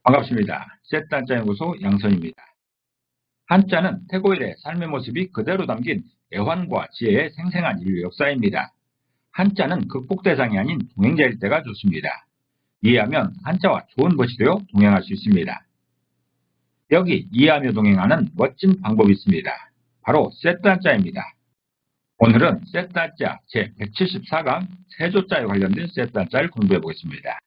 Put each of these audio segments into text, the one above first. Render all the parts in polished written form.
반갑습니다. 셋단자연구소 양선입니다. 한자는 태고일의 삶의 모습이 그대로 담긴 애환과 지혜의 생생한 인류 역사입니다. 한자는 극복 대상이 아닌 동행자일 때가 좋습니다. 이해하면 한자와 좋은 것이 되어 동행할 수 있습니다. 여기 이해하며 동행하는 멋진 방법이 있습니다. 바로 셋단자입니다. 오늘은 셋단자 제174강 세조자에 관련된 셋단자를 공부해 보겠습니다.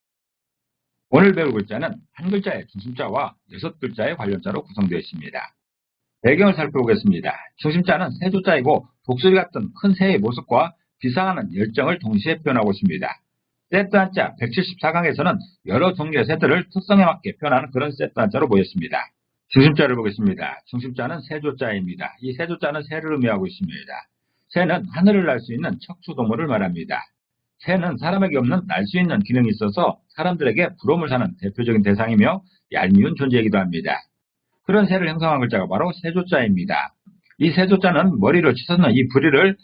오늘 배울 글자는 한 글자의 중심자와 6글자의 관련자로 구성되어 있습니다. 배경을 살펴보겠습니다. 중심자는 세조자이고 독수리 같은 큰 새의 모습과 비상하는 열정을 동시에 표현하고 있습니다. 세트 한자 174강에서는 여러 종류의 새들을 특성에 맞게 표현하는 그런 세트 한자로 보였습니다. 중심자를 보겠습니다. 중심자는 세조자입니다. 이 세조자는 새를 의미하고 있습니다. 새는 하늘을 날 수 있는 척추동물을 말합니다. 새는 사람에게 없는 날 수 있는 기능이 있어서 사람들에게 부러움을 사는 대표적인 대상이며 얄미운 존재이기도 합니다. 그런 새를 형성한 글자가 바로 세조자입니다. 이 세조자는 머리로 치솟는 이 부리를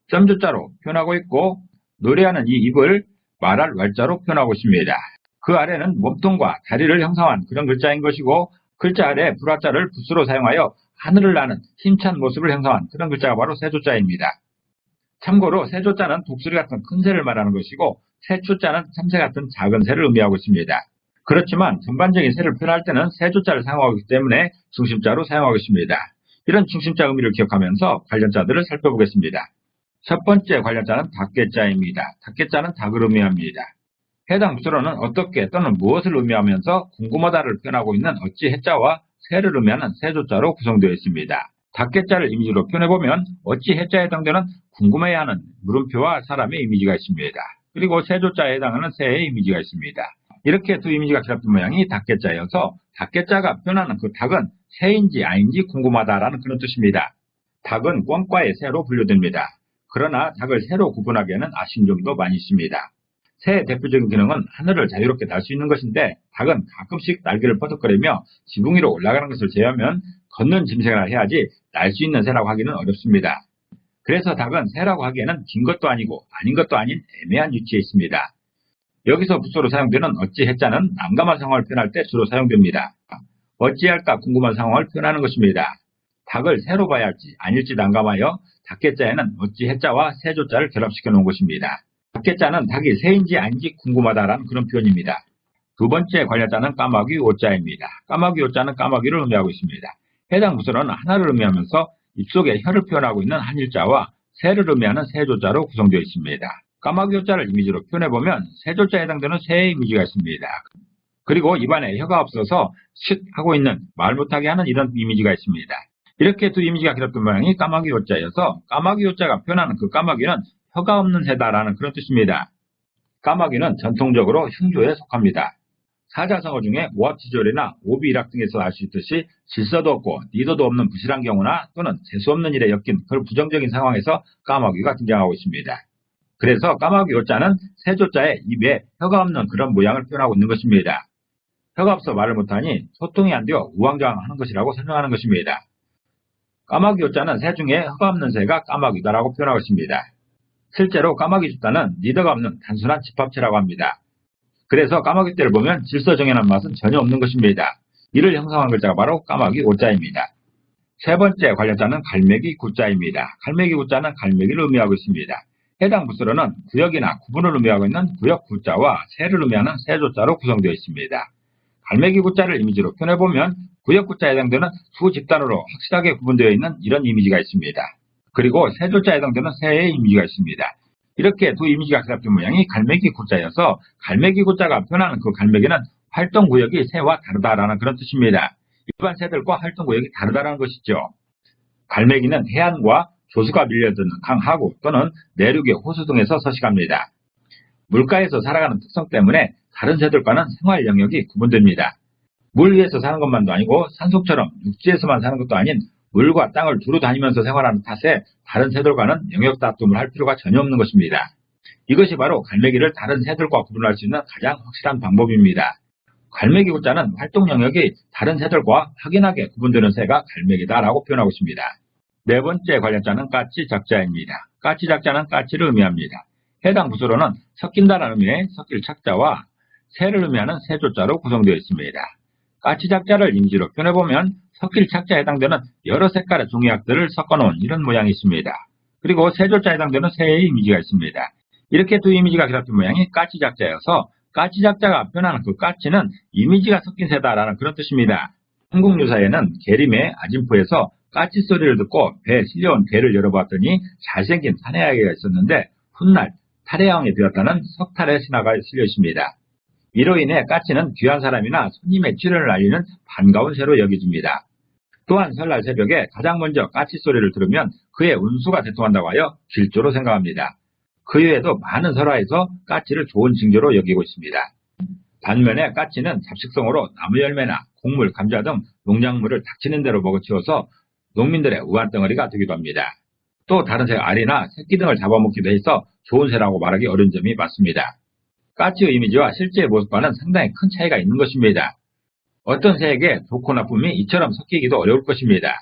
점조자로 표현하고 있고 노래하는 이 입을 말할 왈자로 표현하고 있습니다. 그 아래는 몸통과 다리를 형성한 그런 글자인 것이고 글자 아래 불화자를 붓으로 사용하여 하늘을 나는 힘찬 모습을 형성한 그런 글자가 바로 세조자입니다. 참고로 세조자는 독수리 같은 큰 새를 말하는 것이고 세추자는 참새 같은 작은 새를 의미하고 있습니다. 그렇지만 전반적인 새를 표현할 때는 세조자를 사용하기 때문에 중심자로 사용하고 있습니다. 이런 중심자 의미를 기억하면서 관련자들을 살펴보겠습니다. 첫 번째 관련자는 닭개자입니다. 닭개자는 닭을 의미합니다. 해당 부서로는 어떻게 또는 무엇을 의미하면서 궁금하다를 표현하고 있는 어찌 해자와 새를 의미하는 세조자로 구성되어 있습니다. 닭개자를 이미지로 표현해보면 어찌 해자에 해당되는 궁금해하는 물음표와 사람의 이미지가 있습니다. 그리고 세조자에 해당하는 새의 이미지가 있습니다. 이렇게 두 이미지가 결합된 모양이 닭개자여서 닭개자가 표현하는 그 닭은 새인지 아닌지 궁금하다라는 그런 뜻입니다. 닭은 꿩과의 새로 분류됩니다. 그러나 닭을 새로 구분하기에는 아쉬운 점도 많이 있습니다. 새의 대표적인 기능은 하늘을 자유롭게 날 수 있는 것인데 닭은 가끔씩 날개를 퍼덕거리며 지붕 위로 올라가는 것을 제외하면 걷는 짐승이라 해야지 날 수 있는 새라고 하기는 어렵습니다. 그래서 닭은 새라고 하기에는 긴 것도 아니고 아닌 것도 아닌 애매한 위치에 있습니다. 여기서 부서로 사용되는 어찌 해자는 난감한 상황을 표현할 때 주로 사용됩니다. 어찌할까 궁금한 상황을 표현하는 것입니다. 닭을 새로 봐야 할지 아닐지 난감하여 닭개자에는 어찌 해자와 세조자를 결합시켜 놓은 것입니다. 닭개자는 닭이 새인지 아닌지 궁금하다라는 그런 표현입니다. 두 번째 관련자는 까마귀 오자입니다. 까마귀 오자는 까마귀를 의미하고 있습니다. 해당 부서로는 하나를 의미하면서 입속에 혀를 표현하고 있는 한일자와 새를 의미하는 세조자로 구성되어 있습니다. 까마귀 오자를 이미지로 표현해보면 세조자에 해당되는 새의 이미지가 있습니다. 그리고 입안에 혀가 없어서 쉿 하고 있는 말 못하게 하는 이런 이미지가 있습니다. 이렇게 두 이미지가 결합된 모양이 까마귀 오자여서 까마귀 오자가 표현하는 그 까마귀는 혀가 없는 새다라는 그런 뜻입니다. 까마귀는 전통적으로 흉조에 속합니다. 사자성어 중에 오합지졸이나 오비일학 등에서 알 수 있듯이 질서도 없고 리더도 없는 부실한 경우나 또는 재수없는 일에 엮인 그런 부정적인 상황에서 까마귀가 등장하고 있습니다. 그래서 까마귀 오자는 세조자의 입에 혀가 없는 그런 모양을 표현하고 있는 것입니다. 혀가 없어 말을 못하니 소통이 안 되어 우왕좌왕하는 것이라고 설명하는 것입니다. 까마귀 오자는 새 중에 혀가 없는 새가 까마귀다라고 표현하고 있습니다. 실제로 까마귀 집단은 리더가 없는 단순한 집합체라고 합니다. 그래서 까마귀 떼를 보면 질서 정연한 맛은 전혀 없는 것입니다. 이를 형성한 글자가 바로 까마귀 오자입니다. 세 번째 관련자는 갈매기 구자입니다. 갈매기 구자는 갈매기를 의미하고 있습니다. 해당 부서로는 구역이나 구분을 의미하고 있는 구역 구자와 새를 의미하는 세조자로 구성되어 있습니다. 갈매기 구자를 이미지로 표현해보면 구역 구자에 해당되는 두 집단으로 확실하게 구분되어 있는 이런 이미지가 있습니다. 그리고 세조자에 해당되는 새의 이미지가 있습니다. 이렇게 두 이미지가 결합된 모양이 갈매기 구자여서 갈매기 구자가 표현하는 그 갈매기는 활동구역이 새와 다르다라는 그런 뜻입니다. 일반 새들과 활동구역이 다르다는 것이죠. 갈매기는 해안과 조수가 밀려드는 강하구 또는 내륙의 호수 등에서 서식합니다. 물가에서 살아가는 특성 때문에 다른 새들과는 생활 영역이 구분됩니다. 물 위에서 사는 것만도 아니고 산속처럼 육지에서만 사는 것도 아닌 물과 땅을 두루 다니면서 생활하는 탓에 다른 새들과는 영역 다툼을 할 필요가 전혀 없는 것입니다. 이것이 바로 갈매기를 다른 새들과 구분할 수 있는 가장 확실한 방법입니다. 갈매기 구자는 활동 영역이 다른 새들과 확연하게 구분되는 새가 갈매기다라고 표현하고 있습니다. 네 번째 관련자는 까치작자입니다. 까치작자는 까치를 의미합니다. 해당 부서로는 섞인다라는 의미의 섞일 착자와 새를 의미하는 새조자로 구성되어 있습니다. 까치작자를 이미지로 표현해보면 섞일 착자에 해당되는 여러 색깔의 종이약들을 섞어놓은 이런 모양이 있습니다. 그리고 새조자에 해당되는 새의 이미지가 있습니다. 이렇게 두 이미지가 결합된 모양이 까치작자여서 까치작자가 표현하는 그 까치는 이미지가 섞인 새다라는 그런 뜻입니다. 한국 유사에는 계림의 아진포에서 까치 소리를 듣고 배에 실려온 개를 열어봤더니 잘생긴 사내아기가 있었는데 훗날 탈의왕이 되었다는 석탈의 신화가 실려 있습니다. 이로 인해 까치는 귀한 사람이나 손님의 출현을 알리는 반가운 새로 여겨집니다. 또한 설날 새벽에 가장 먼저 까치 소리를 들으면 그의 운수가 대통한다고 하여 길조로 생각합니다. 그 외에도 많은 설화에서 까치를 좋은 징조로 여기고 있습니다. 반면에 까치는 잡식성으로 나무 열매나 곡물, 감자 등 농작물을 닥치는 대로 먹어치워서 농민들의 우한덩어리가 되기도 합니다. 또 다른 새 알이나 새끼 등을 잡아먹기도 해서 좋은 새라고 말하기 어려운 점이 많습니다. 까치의 이미지와 실제의 모습과는 상당히 큰 차이가 있는 것입니다. 어떤 새에게 좋고 나쁨이 이처럼 섞이기도 어려울 것입니다.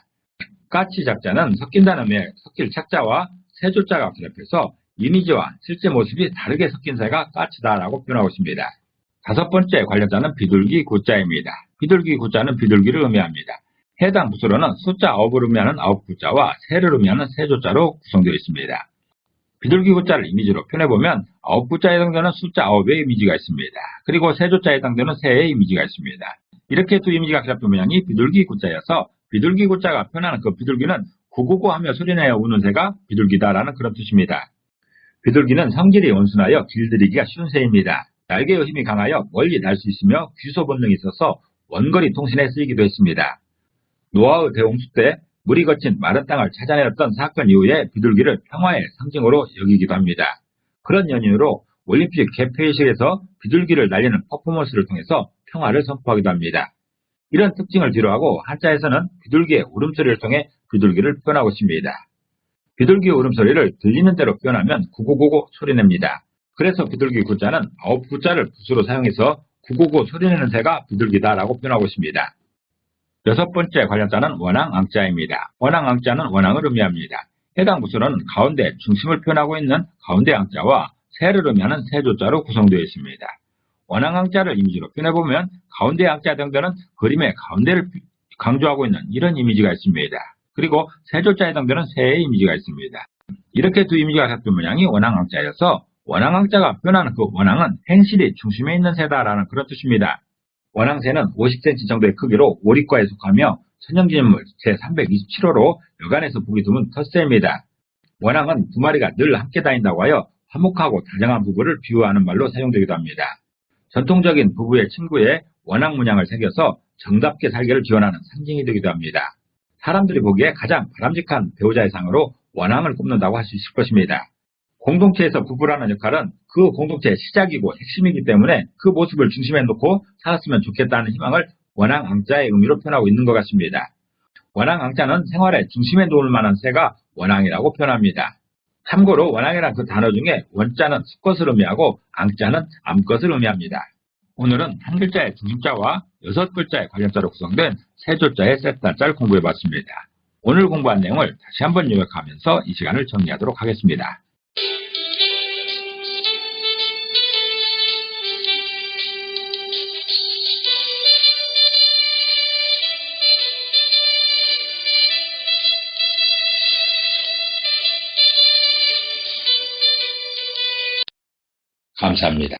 까치 작자는 섞인다는 의미의 섞일 착자와 새조자가 결합해서 이미지와 실제 모습이 다르게 섞인 새가 까치다라고 표현하고 있습니다. 다섯 번째 관련자는 비둘기 구자입니다. 비둘기 구자는 비둘기를 의미합니다. 해당 부수로는 숫자 9을 의미하는 9구자와 새를 의미하는 새조자로 구성되어 있습니다. 비둘기 구자를 이미지로 표현해보면 9구자에 해당되는 숫자 9의 이미지가 있습니다. 그리고 새조자에 해당되는 새의 이미지가 있습니다. 이렇게 두 이미지가 결합된 모양이 비둘기 구자여서 비둘기 구자가 표현하는 그 비둘기는 구구구 하며 소리내어 우는 새가 비둘기다라는 그런 뜻입니다. 비둘기는 성질이 온순하여 길들이기가 쉬운 새입니다. 날개의 힘이 강하여 멀리 날 수 있으며 귀소 본능이 있어서 원거리 통신에 쓰이기도 했습니다. 노아의 대홍수 때 물이 거친 마른 땅을 찾아내었던 사건 이후에 비둘기를 평화의 상징으로 여기기도 합니다. 그런 연유로 올림픽 개폐식에서 비둘기를 날리는 퍼포먼스를 통해서 평화를 선포하기도 합니다. 이런 특징을 뒤로하고 한자에서는 비둘기의 울음소리를 통해 비둘기를 표현하고 있습니다. 비둘기의 울음소리를 들리는 대로 표현하면 구구구구 소리냅니다. 그래서 비둘기 구자는 9구자를 부수로 사용해서 구구구 소리내는 새가 비둘기다라고 표현하고 있습니다. 여섯 번째 관련자는 원앙앙자입니다. 원앙앙자는 원앙을 의미합니다. 해당 부수는 가운데 중심을 표현하고 있는 가운데 앙자와 새를 의미하는 새조자로 구성되어 있습니다. 원앙앙자를 이미지로 표현해보면 가운데 앙자에 해당되는 그림의 가운데를 강조하고 있는 이런 이미지가 있습니다. 그리고 새조자에 해당되는 새의 이미지가 있습니다. 이렇게 두 이미지가 같은 모양이 원앙앙자여서 원앙앙자가 표현하는 그 원앙은 행실이 중심에 있는 새다라는 그런 뜻입니다. 원앙새는 50cm 정도의 크기로 오리과에 속하며 천연기념물 제327호로 여간에서 보기 드문 텃새입니다. 원앙은 두 마리가 늘 함께 다닌다고 하여 화목하고 다정한 부부를 비유하는 말로 사용되기도 합니다. 전통적인 부부의 친구에 원앙 문양을 새겨서 정답게 살기를 기원하는 상징이 되기도 합니다. 사람들이 보기에 가장 바람직한 배우자의 상으로 원앙을 꼽는다고 할 수 있을 것입니다. 공동체에서 부부라는 역할은 그 공동체의 시작이고 핵심이기 때문에 그 모습을 중심에 놓고 살았으면 좋겠다는 희망을 원앙앙자의 의미로 표현하고 있는 것 같습니다. 원앙앙자는 생활의 중심에 놓을 만한 새가 원앙이라고 표현합니다. 참고로 원앙이란 그 단어 중에 원자는 수것을 의미하고 앙자는 암것을 의미합니다. 오늘은 한 글자의 중심자와 6글자의 관련자로 구성된 세조자의 셋단자를 공부해봤습니다. 오늘 공부한 내용을 다시 한번 요약하면서 이 시간을 정리하도록 하겠습니다. 감사합니다.